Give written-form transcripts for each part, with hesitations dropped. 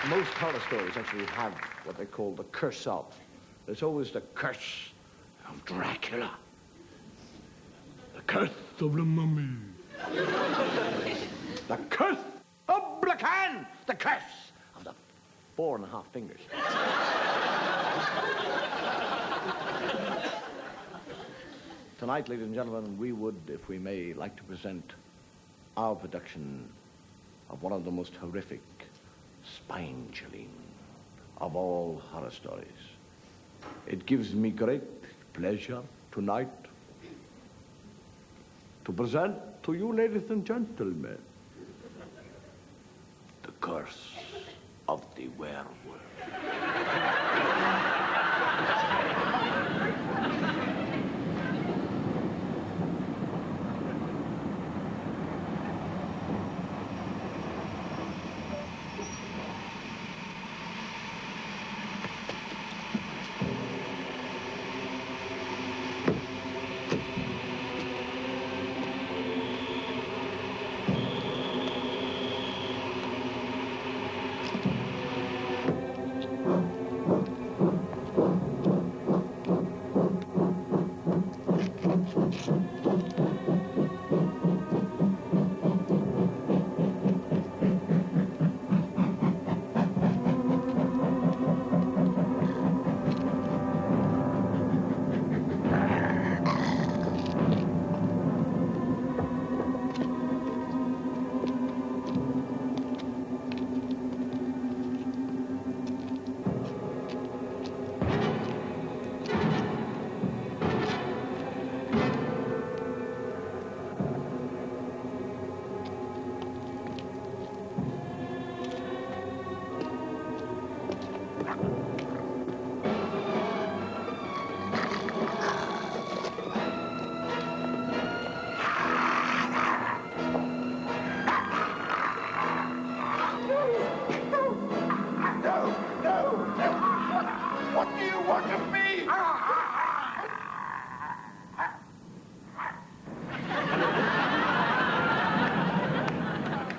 Most horror stories actually have what they call the curse of. There's always the curse of Dracula. The curse of the mummy. The curse of Blacan. The curse of the 4.5 fingers. Tonight, ladies and gentlemen, we would, if we may, like to present our production of one of the most horrific, spine-chilling of all horror stories. It gives me great pleasure tonight to present to you, ladies and gentlemen, the curse of the werewolf.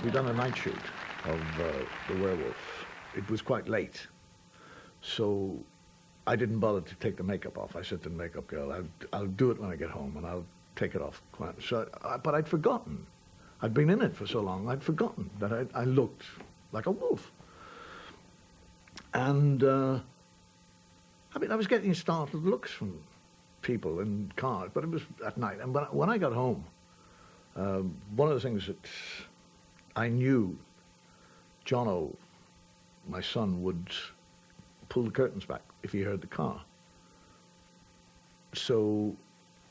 We'd done a night shoot of The Werewolf. It was quite late, so I didn't bother to take the makeup off. I said to the makeup girl, I'll do it when I get home, and I'll take it off. But I'd forgotten. I'd been in it for so long, I'd forgotten that I looked like a wolf. And, I was getting startled looks from people in cars, but it was at night. And when I got home, one of the things that I knew Jono, my son, would pull the curtains back if he heard the car. So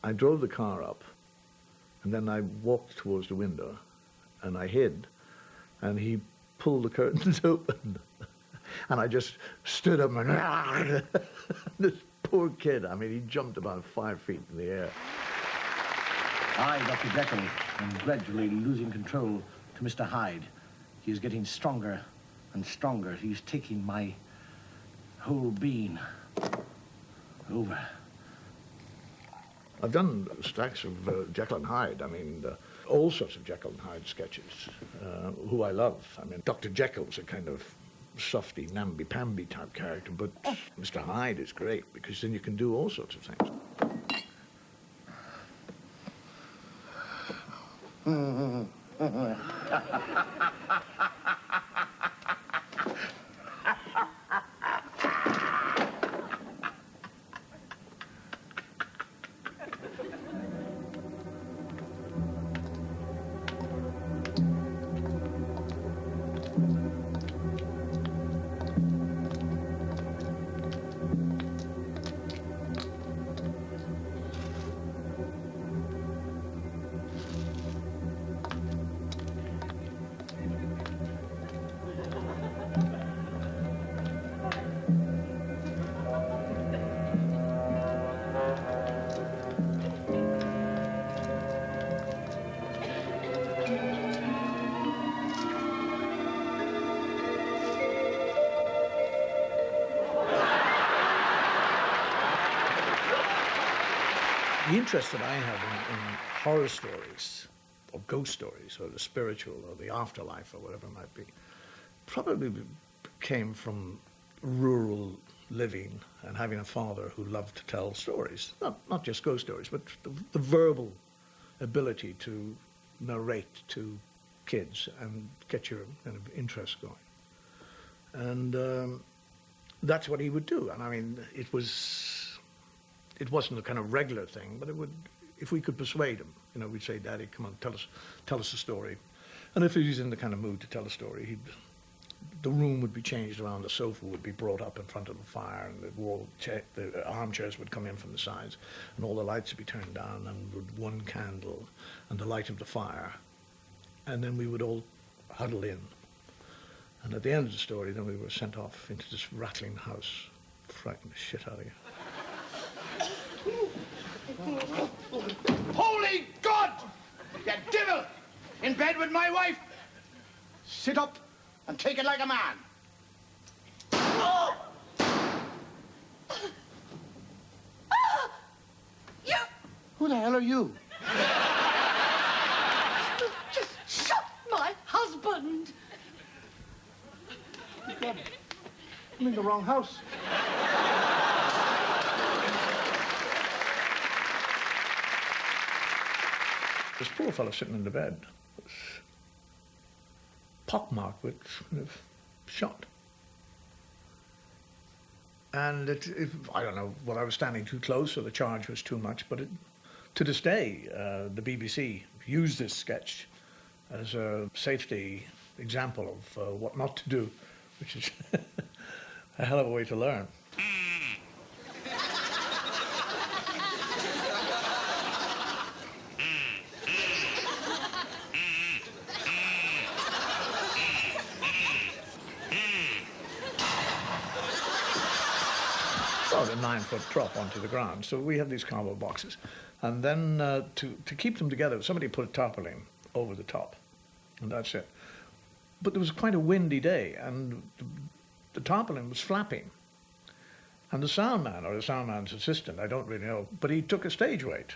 I drove the car up, and then I walked towards the window, and I hid, and he pulled the curtains open, and I just stood up and this poor kid, he jumped about 5 feet in the air. I, Dr. Jekyll, am gradually losing control to Mr. Hyde. He is getting stronger and stronger. He's taking my whole being over. I've done stacks of Jekyll and Hyde. All sorts of Jekyll and Hyde sketches, who I love. Dr. Jekyll's a kind of softy, namby-pamby type character, but Mr. Hyde is great because then you can do all sorts of things. The interest that I have in horror stories, or ghost stories, or the spiritual, or the afterlife, or whatever it might be, probably came from rural living and having a father who loved to tell stories, not just ghost stories, but the verbal ability to narrate to kids and get your kind of interest going. And that's what he would do. And I mean, it wasn't a kind of regular thing, but it would, if we could persuade him, you know, we'd say, Daddy, come on, tell us a story. And if he was in the kind of mood to tell a story, the room would be changed around, the sofa would be brought up in front of the fire, and the armchairs would come in from the sides, and all the lights would be turned down, and with one candle and the light of the fire. And then we would all huddle in. And at the end of the story, then we were sent off into this rattling house, frightened the shit out of you. Holy God! You devil! In bed with my wife! Sit up and take it like a man. You Who the hell are you? just shot my husband. I'm in the wrong house. This poor fellow sitting in the bed was pockmarked with shot. And I don't know whether I was standing too close or the charge was too much, but to this day, the BBC used this sketch as a safety example of what not to do, which is a hell of a way to learn. About a 9-foot drop onto the ground. So we had these cardboard boxes. And then to keep them together, somebody put a tarpaulin over the top. And that's it. But there was quite a windy day, and the tarpaulin was flapping. And the soundman, or the soundman's assistant, I don't really know, but he took a stage weight.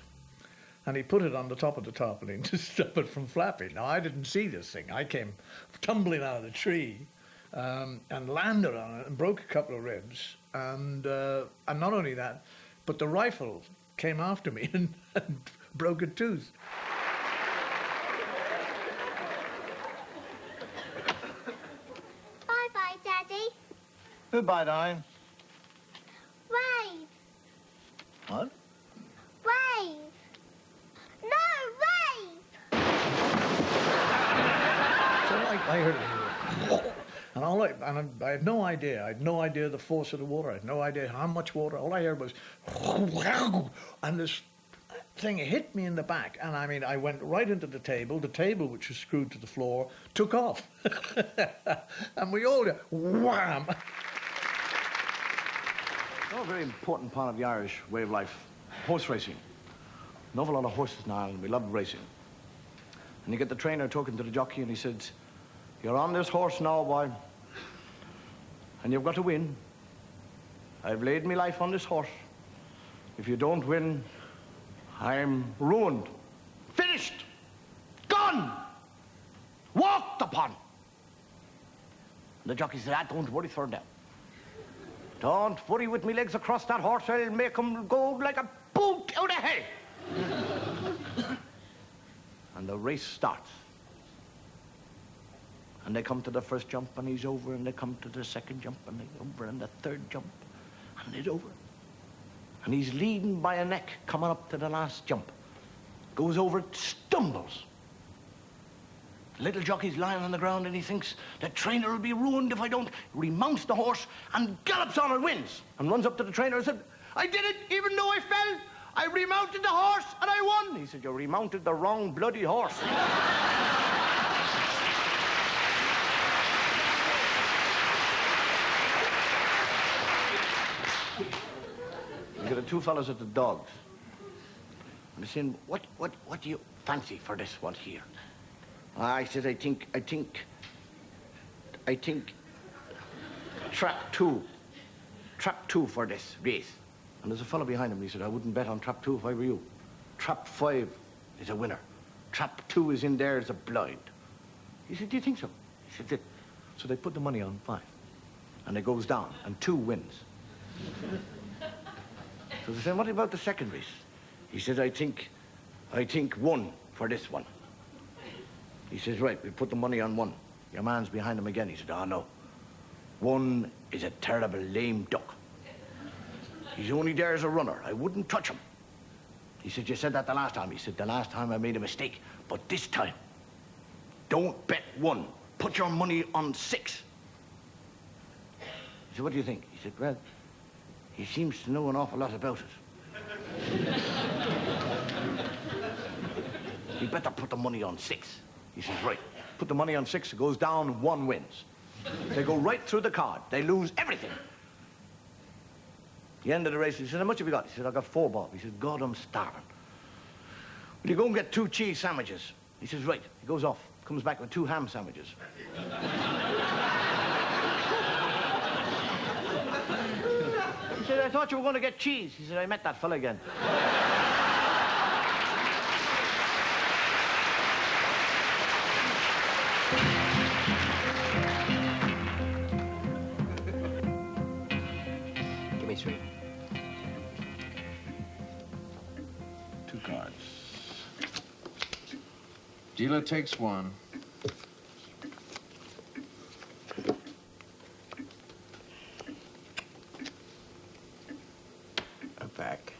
And he put it on the top of the tarpaulin to stop it from flapping. Now, I didn't see this thing. I came tumbling out of the tree and landed on it and broke a couple of ribs. And not only that, but the rifle came after me and broke a tooth. Bye-bye, Daddy. Goodbye, darling. Wave. What? Wave. No, wave. So I heard it. And I had no idea. I had no idea the force of the water. I had no idea how much water. All I heard was, and this thing hit me in the back. And I mean, I went right into the table, which was screwed to the floor, took off. And we all went, wham! It's a very important part of the Irish way of life, horse racing. An awful lot of horses in Ireland. We love racing. And you get the trainer talking to the jockey, and he says, "You're on this horse now, boy, and you've got to win. I've laid my life on this horse. If you don't win, I'm ruined. Finished. Gone. Walked upon." And the jockey said, "Don't worry, sir, now. Don't worry with me legs across that horse. I'll make him go like a boot out of hell." And the race starts. And they come to the first jump, and he's over, and they come to the second jump, and they're over, and the third jump, and it's over. And he's leading by a neck, coming up to the last jump. Goes over, stumbles. The little jockey's lying on the ground, and he thinks, the trainer will be ruined if I don't. Remounts the horse and gallops on and wins. And runs up to the trainer and said, "I did it, even though I fell. I remounted the horse, and I won." He said, "You remounted the wrong bloody horse." You get the two fellas at the dogs. And they're saying, what do you fancy for this one here? I said, I think trap two for this race. And there's a fellow behind him, and he said, "I wouldn't bet on trap 2 if I were you. Trap 5 is a winner. Trap 2 is in there as a blind." He said, "Do you think so?" He said, "So they put the money on 5. and it goes down, and 2 wins. So they said, what about the second race? He said, I think 1 for this one. He says, right, we put the money on 1. Your man's behind him again. He said, oh, no. 1 is a terrible lame duck. He's only there as a runner. I wouldn't touch him. He said, you said that the last time. He said, the last time I made a mistake. But this time, don't bet 1. Put your money on 6. He said, what do you think? He said, well, he seems to know an awful lot about it. You better put the money on 6. He says, right. Put the money on 6, it goes down, 1 wins. They go right through the card. They lose everything. The end of the race, he said, how much have you got? He said, I got 4 bob. He said, God, I'm starving. Will you go and get 2 cheese sandwiches? He says, right. He goes off, comes back with 2 ham sandwiches. He said, I thought you were going to get cheese. He said, I met that fella again. Give me 3. 2 cards. Dealer takes 1. A back.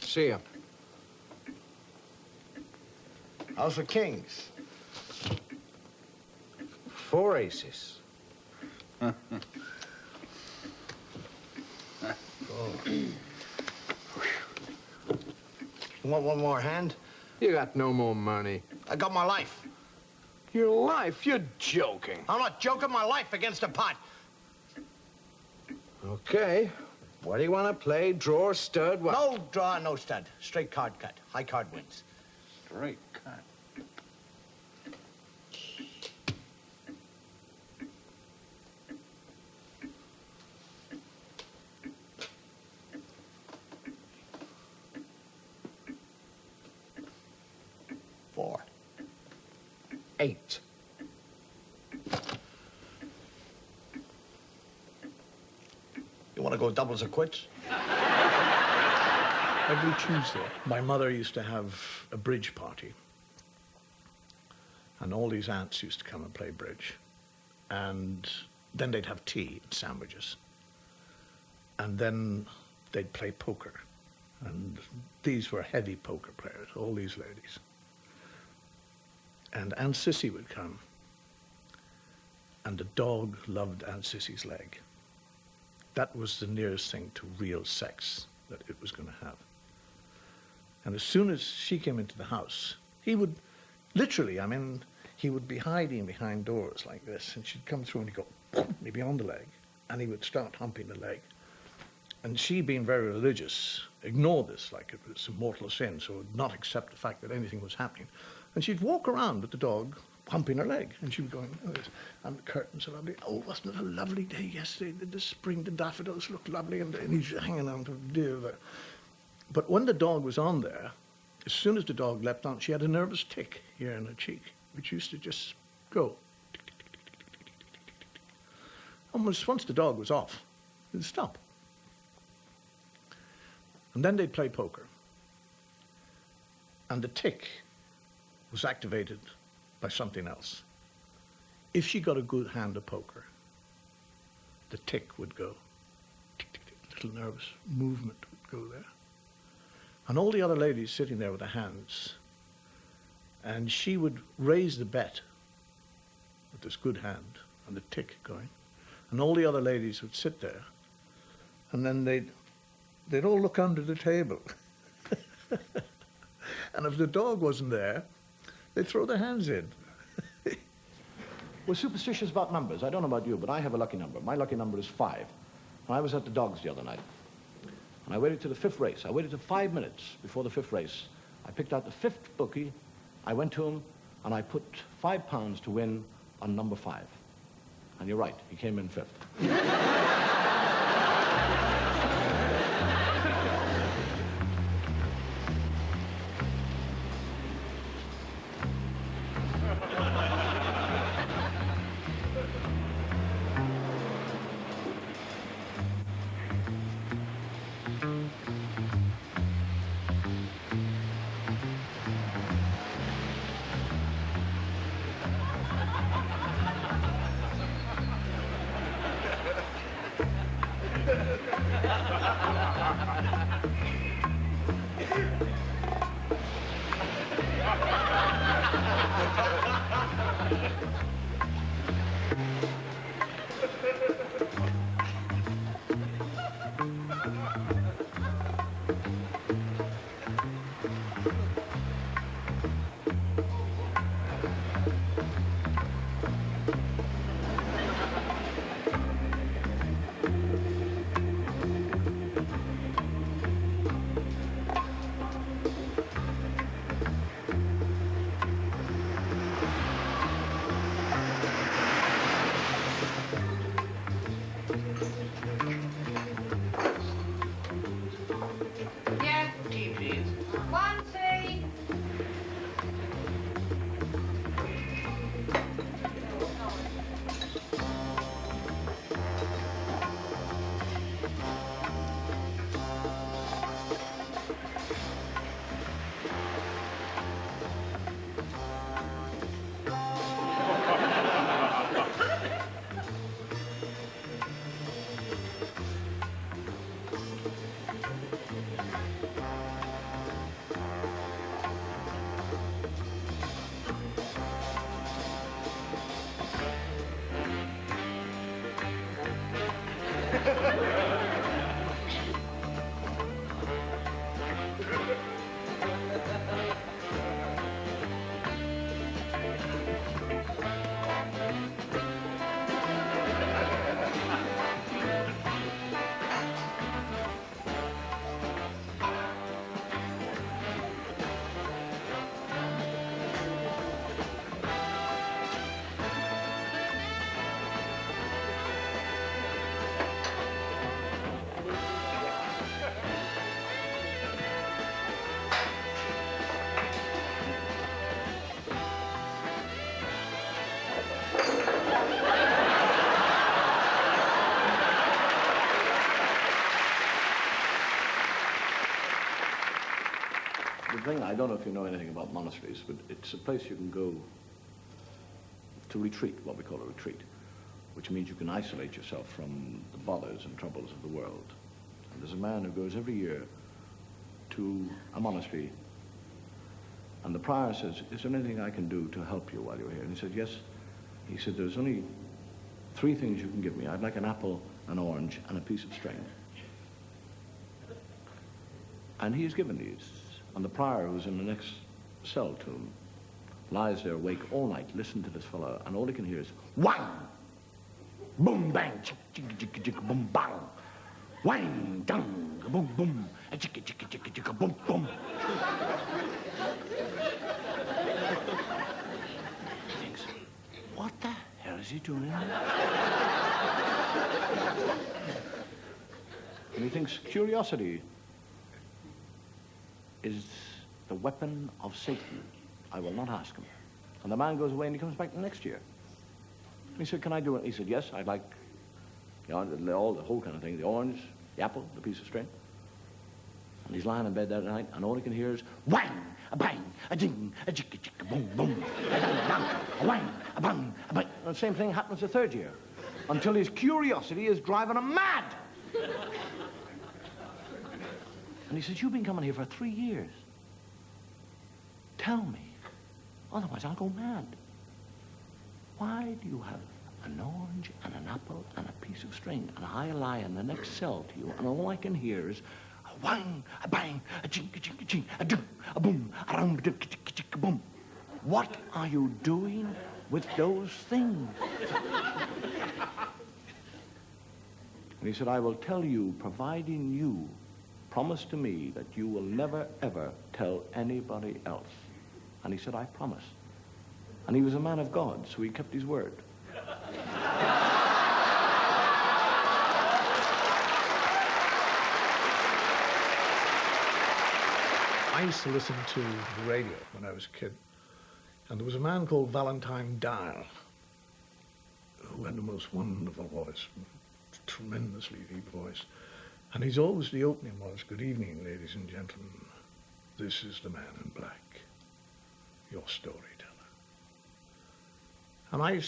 See ya. House of Kings. 4 aces. You want 1 more hand? You got no more money. I got my life. Your life? You're joking. I'm not joking. My life against a pot. Okay. What do you want to play? Draw, stud, what? No draw, no stud. Straight card cut. High card wins. Straight cut. Four. 8. You want to go doubles or quits? Every Tuesday, my mother used to have a bridge party. And all these aunts used to come and play bridge. And then they'd have tea and sandwiches. And then they'd play poker. And these were heavy poker players, all these ladies. And Aunt Sissy would come. And the dog loved Aunt Sissy's leg. That was the nearest thing to real sex that it was going to have. And as soon as she came into the house, he would, literally, I mean, he would be hiding behind doors like this, and she'd come through and he'd go, and he'd be on the leg, and he would start humping the leg. And she, being very religious, ignored this like it was a mortal sin, so would not accept the fact that anything was happening. And she'd walk around with the dog, pumping her leg, and she'd be going, oh, yes, and the curtains are lovely. Oh, wasn't it a lovely day yesterday? The spring, the daffodils looked lovely, and he's hanging on to the deer there. But when the dog was on there, as soon as the dog leapt on, she had a nervous tick here in her cheek, which used to just go. Almost once the dog was off, it would stop. And then they'd play poker. And the tick was activated by something else. If she got a good hand of poker, the tick would go. Tick, tick, tick, little nervous movement would go there. And all the other ladies sitting there with their hands, and she would raise the bet with this good hand and the tick going, and all the other ladies would sit there, and then they'd all look under the table. And if the dog wasn't there, They throw their hands in. We're superstitious about numbers. I don't know about you, but I have a lucky number. My lucky number is 5. And I was at the dogs the other night. And I waited to the 5th race. I waited to 5 minutes before the 5th race. I picked out the 5th bookie. I went to him, and I put £5 to win on number 5. And you're right, he came in 5th. Yes, tea, please. 1 tea. The thing, I don't know if you know anything about monasteries, but it's a place you can go to retreat, what we call a retreat, which means you can isolate yourself from the bothers and troubles of the world. And there's a man who goes every year to a monastery, and the prior says, is there anything I can do to help you while you're here? And he said, yes. He said, there's only 3 things you can give me. I'd like an apple, an orange, and a piece of string. And he is given these. And the prior, who's in the next cell to him, lies there awake all night, listening to this fellow, and all he can hear is, whang! Boom, bang, chick, chick, chick, chick, boom, bang! Whang, dang, boom, boom, a chick, chick, chick, chick, boom, boom. He thinks, what the hell is he doing? And he thinks curiosity is the weapon of Satan. I will not ask him. And the man goes away and he comes back the next year. He said, can I do it? He said, yes, I'd like, you know, all the whole kind of thing, the orange, the apple, the piece of string. And he's lying in bed that night, and all he can hear is whang, a bang, a ding, a chick, chick, a boom, boom, a dang, a bang, a whang, a bang, a bang. And the same thing happens the 3rd year, until his curiosity is driving him mad. And he says, you've been coming here for 3 years. Tell me, otherwise I'll go mad. Why do you have an orange and an apple and a piece of string, and I lie in the next cell to you, and all I can hear is a whang, a bang, a chink, a chink, a chink, a ding, a boom, a rum, a boom. What are you doing with those things? And he said, I will tell you, providing you promise to me that you will never, ever tell anybody else. And he said, I promise. And he was a man of God, so he kept his word. I used to listen to the radio when I was a kid, and there was a man called Valentine Dial who had the most wonderful voice, tremendously deep voice. And the opening was, good evening, ladies and gentlemen. This is the man in black, your storyteller. And I,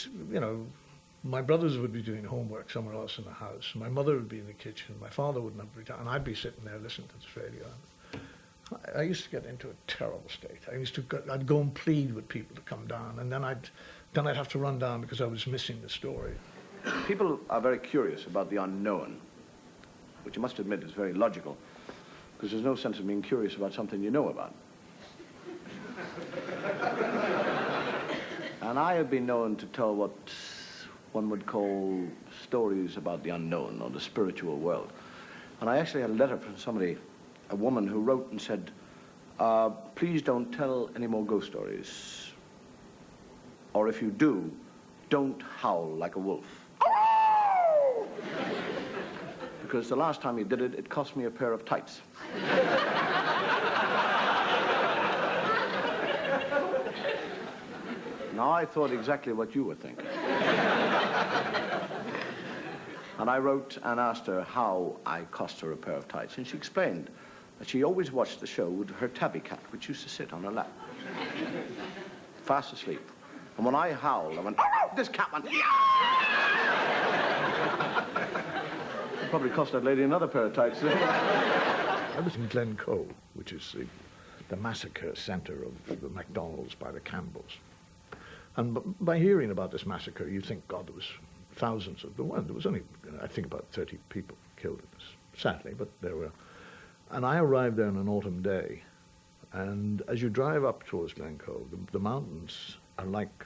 my brothers would be doing homework somewhere else in the house. My mother would be in the kitchen. My father wouldn't have returned. And I'd be sitting there listening to this radio. I used to get into a terrible state. I'd go and plead with people to come down, and then I'd have to run down because I was missing the story. People are very curious about the unknown, which you must admit is very logical, because there's no sense of being curious about something you know about. And I have been known to tell what one would call stories about the unknown or the spiritual world. And I actually had a letter from somebody, a woman who wrote and said, please don't tell any more ghost stories. Or if you do, don't howl like a wolf. Because the last time he did it, it cost me a pair of tights. Now, I thought exactly what you would think. And I wrote and asked her how I cost her a pair of tights. And she explained that she always watched the show with her tabby cat, which used to sit on her lap, fast asleep. And when I howled, I went, this cat went, it probably cost that lady another pair of tights. I was in Glencoe, which is the massacre center of the McDonald's by the Campbells. And by hearing about this massacre, you think, God, there was thousands of them. Well, there was only, I think, about 30 people killed in this, sadly, but there were. And I arrived there on an autumn day, and as you drive up towards Glencoe, the mountains are like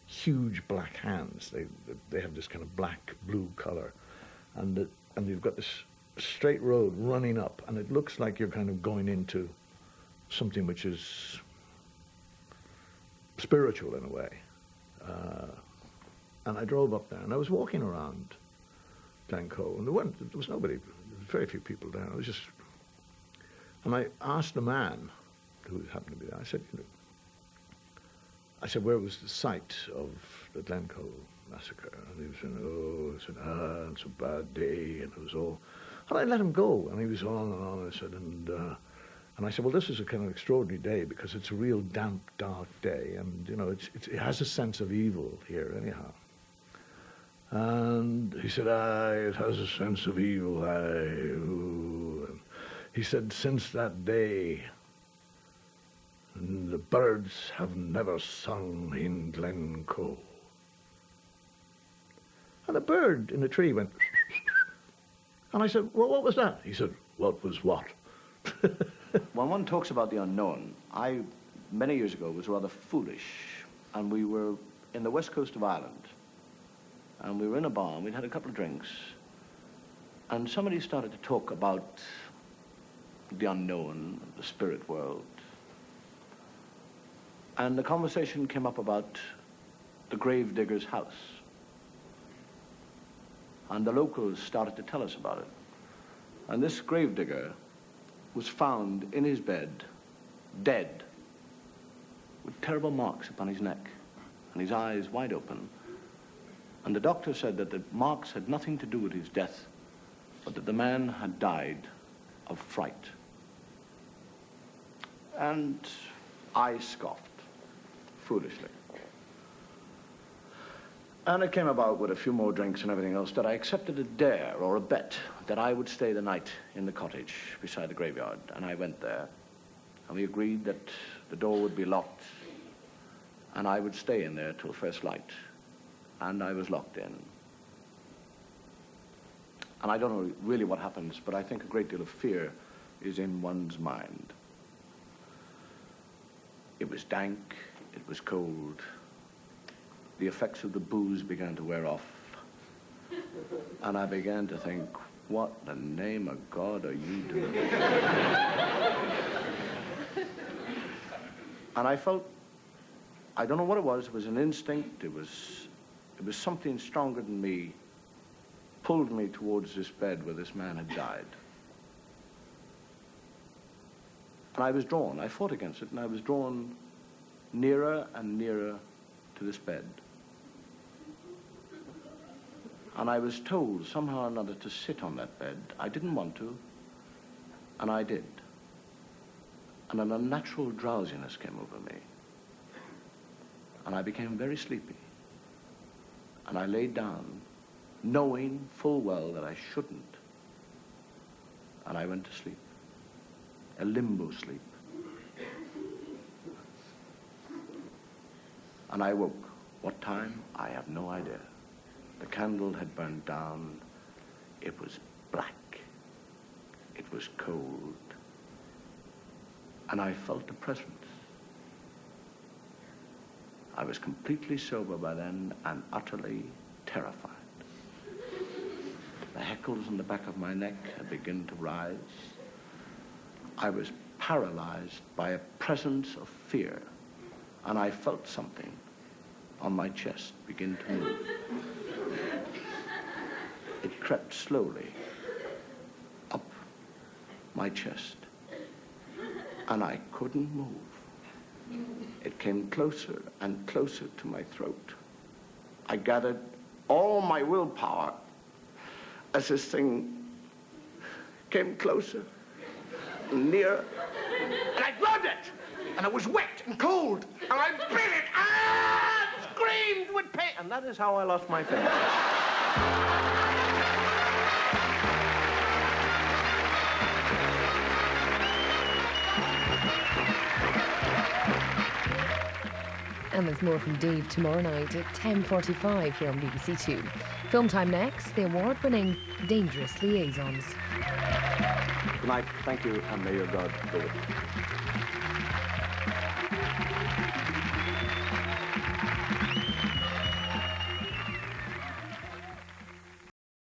huge black hands. They have this kind of black-blue color, and you've got this straight road running up, and it looks like you're kind of going into something which is spiritual in a way. And I drove up there, and I was walking around Glencoe, and there was nobody, very few people there. And I asked the man who happened to be there, I said, where was the site of the Glencoe massacre? And he was saying, it's a bad day, and it was all. And I let him go, and he was on and on. I said, and I said, well, this is a kind of extraordinary day because it's a real damp, dark day, and it has a sense of evil here anyhow. And he said, it has a sense of evil, And he said, since that day, the birds have never sung in Glencoe. And a bird in a tree went, and I said, well, what was that? He said, what was what? When one talks about the unknown, I, many years ago, was rather foolish, and we were in the west coast of Ireland, and we were in a bar, and we'd had a couple of drinks, and somebody started to talk about the unknown, the spirit world. And the conversation came up about the grave digger's house. And the locals started to tell us about it. And this grave digger was found in his bed, dead, with terrible marks upon his neck, and his eyes wide open. And the doctor said that the marks had nothing to do with his death, but that the man had died of fright. And I scoffed, foolishly. And it came about with a few more drinks and everything else that I accepted a dare or a bet that I would stay the night in the cottage beside the graveyard. And I went there, and we agreed that the door would be locked, and I would stay in there till first light. And I was locked in. And I don't know really what happens, but I think a great deal of fear is in one's mind. It was dank, it was cold. The effects of the booze began to wear off. And I began to think, what the name of God are you doing? And I felt, I don't know what it was an instinct, it was something stronger than me, pulled me towards this bed where this man had died. And I was drawn, I fought against it, and I was drawn nearer and nearer to this bed. And I was told somehow or another to sit on that bed. I didn't want to, and I did. And an unnatural drowsiness came over me. And I became very sleepy. And I laid down, knowing full well that I shouldn't. And I went to sleep. A limbo sleep. And I woke. What time? I have no idea. The candle had burned down. It was black. It was cold. And I felt a presence. I was completely sober by then and utterly terrified. The hackles on the back of my neck had begun to rise. I was paralyzed by a presence of fear, and I felt something on my chest begin to move. It crept slowly up my chest, and I couldn't move. It came closer and closer to my throat. I gathered all my willpower as this thing came closer and nearer, and I grabbed it, and it was wet and cold, and I bit it, screamed with pain, and that is how I lost my faith. And there's more from Dave tomorrow night at 10:45 here on BBC Two. Film time next, the award-winning Dangerous Liaisons. Good night, thank you, and may your God go with you.